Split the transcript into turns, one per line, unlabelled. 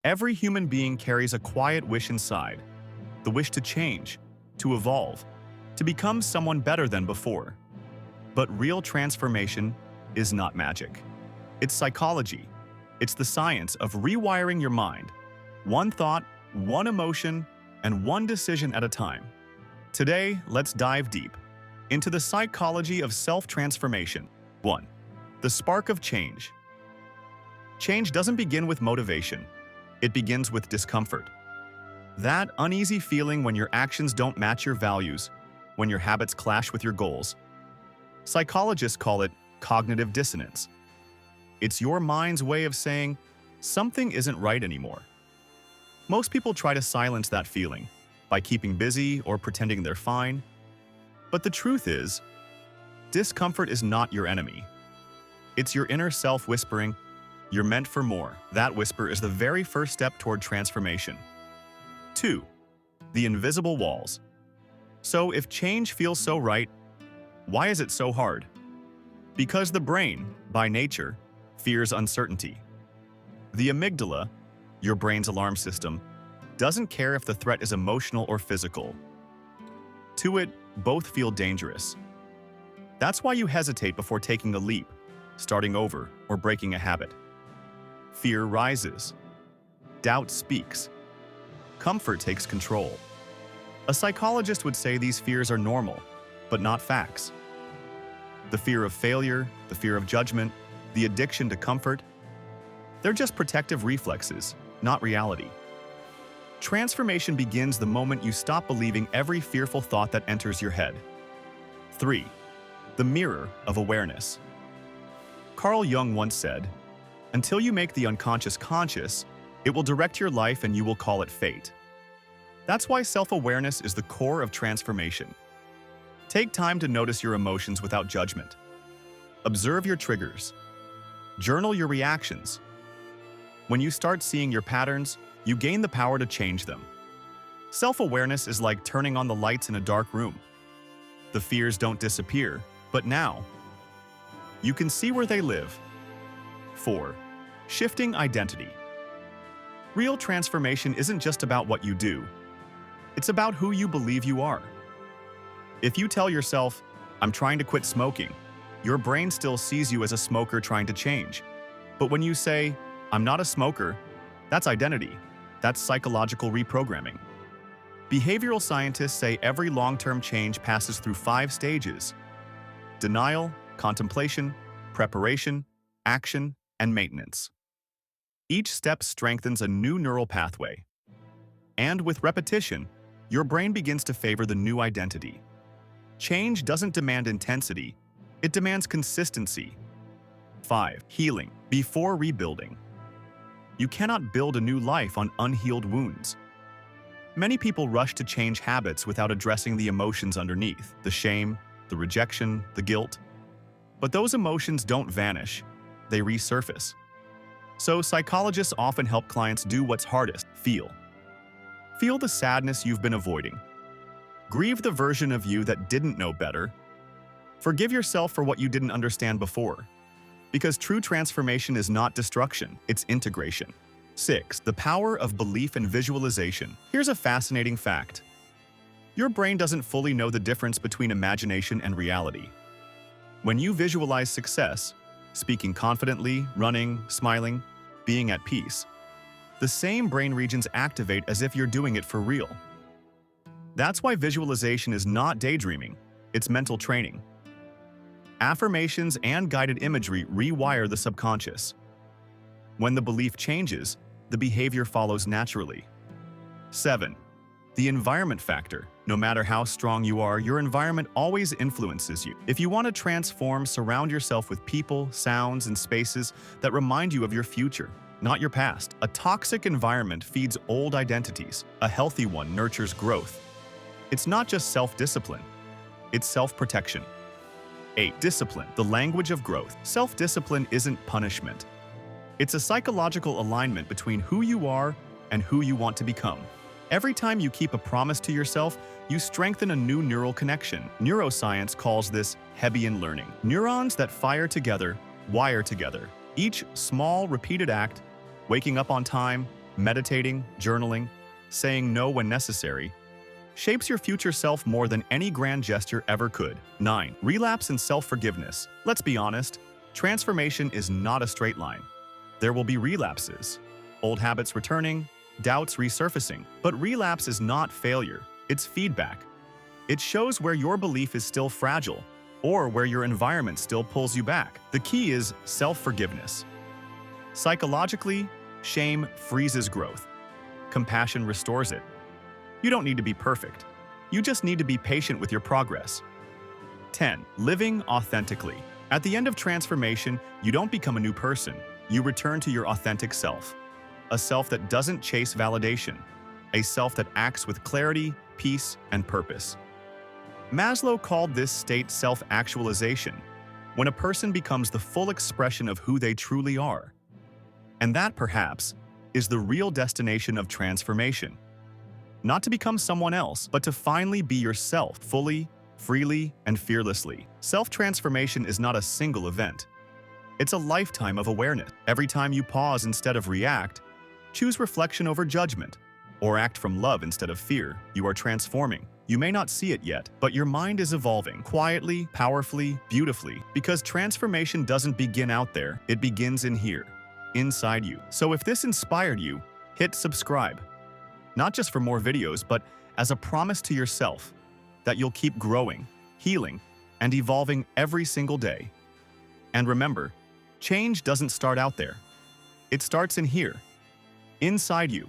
Every human being carries a quiet wish inside, the wish to change, to evolve, to become someone better than before. But real transformation is not magic. It's psychology. It's the science of rewiring your mind, one thought, one emotion, and one decision at a time. Today, let's dive deep into the psychology of self-transformation. 1. The spark of change. Change doesn't begin with motivation. It begins with discomfort. That uneasy feeling when your actions don't match your values, when your habits clash with your goals. Psychologists call it cognitive dissonance. It's your mind's way of saying, something isn't right anymore. Most people try to silence that feeling by keeping busy or pretending they're fine. But the truth is, discomfort is not your enemy. It's your inner self whispering, "You're meant for more." That whisper is the very first step toward transformation. 2. The invisible walls. So if change feels so right, why is it so hard? Because the brain, by nature, fears uncertainty. The amygdala, your brain's alarm system, doesn't care if the threat is emotional or physical. To it, both feel dangerous. That's why you hesitate before taking a leap, starting over, or breaking a habit. Fear rises. Doubt speaks. Comfort takes control. A psychologist would say these fears are normal, but not facts. The fear of failure, the fear of judgment, the addiction to comfort, they're just protective reflexes, not reality. Transformation begins the moment you stop believing every fearful thought that enters your head. 3. The mirror of awareness. Carl Jung once said, "Until you make the unconscious conscious, it will direct your life and you will call it fate." That's why self-awareness is the core of transformation. Take time to notice your emotions without judgment. Observe your triggers. Journal your reactions. When you start seeing your patterns, you gain the power to change them. Self-awareness is like turning on the lights in a dark room. The fears don't disappear, but now you can see where they live. 4. Shifting identity. Real transformation isn't just about what you do. It's about who you believe you are. If you tell yourself, "I'm trying to quit smoking," your brain still sees you as a smoker trying to change. But when you say, "I'm not a smoker," that's identity. That's psychological reprogramming. Behavioral scientists say every long-term change passes through 5 stages: denial, contemplation, preparation, action, and maintenance. Each step strengthens a new neural pathway. And with repetition, your brain begins to favor the new identity. Change doesn't demand intensity, it demands consistency. 5. Healing before rebuilding. You cannot build a new life on unhealed wounds. Many people rush to change habits without addressing the emotions underneath, the shame, the rejection, the guilt. But those emotions don't vanish, they resurface. So psychologists often help clients do what's hardest: feel. Feel the sadness you've been avoiding. Grieve the version of you that didn't know better. Forgive yourself for what you didn't understand before. Because true transformation is not destruction, it's integration. 6. The power of belief and visualization. Here's a fascinating fact. Your brain doesn't fully know the difference between imagination and reality. When you visualize success, speaking confidently, running, smiling, being at peace, the same brain regions activate as if you're doing it for real. That's why visualization is not daydreaming, it's mental training. Affirmations and guided imagery rewire the subconscious. When the belief changes, the behavior follows naturally. 7. The environment factor. No matter how strong you are, your environment always influences you. If you want to transform, surround yourself with people, sounds, and spaces that remind you of your future, not your past. A toxic environment feeds old identities. A healthy one nurtures growth. It's not just self-discipline, it's self-protection. 8. Discipline, the language of growth. Self-discipline isn't punishment. It's a psychological alignment between who you are and who you want to become. Every time you keep a promise to yourself, you strengthen a new neural connection. Neuroscience calls this Hebbian learning. Neurons that fire together, wire together. Each small, repeated act, waking up on time, Meditating, journaling, saying no when necessary, shapes your future self more than any grand gesture ever could. 9. Relapse and self-forgiveness. Let's be honest, transformation is not a straight line. There will be relapses, old habits returning, doubts resurfacing. But relapse is not failure, it's feedback. It shows where your belief is still fragile or where your environment still pulls you back. The key is self-forgiveness. Psychologically, shame freezes growth. Compassion restores it. You don't need to be perfect. You just need to be patient with your progress. 10. Living authentically. At the end of transformation, you don't become a new person. You return to your authentic self. A self that doesn't chase validation. A self that acts with clarity, peace, and purpose. Maslow called this state self-actualization, when a person becomes the full expression of who they truly are. And that, perhaps, is the real destination of transformation. Not to become someone else, but to finally be yourself, fully, freely, and fearlessly. Self-transformation is not a single event. It's a lifetime of awareness. Every time you pause instead of react, choose reflection over judgment, or act from love instead of fear, you are transforming. You may not see it yet, but your mind is evolving quietly, powerfully, beautifully, because transformation doesn't begin out there, it begins in here, inside you. So if this inspired you, hit subscribe. Not just for more videos, but as a promise to yourself that you'll keep growing, healing, and evolving every single day. And remember, change doesn't start out there. It starts in here, inside you.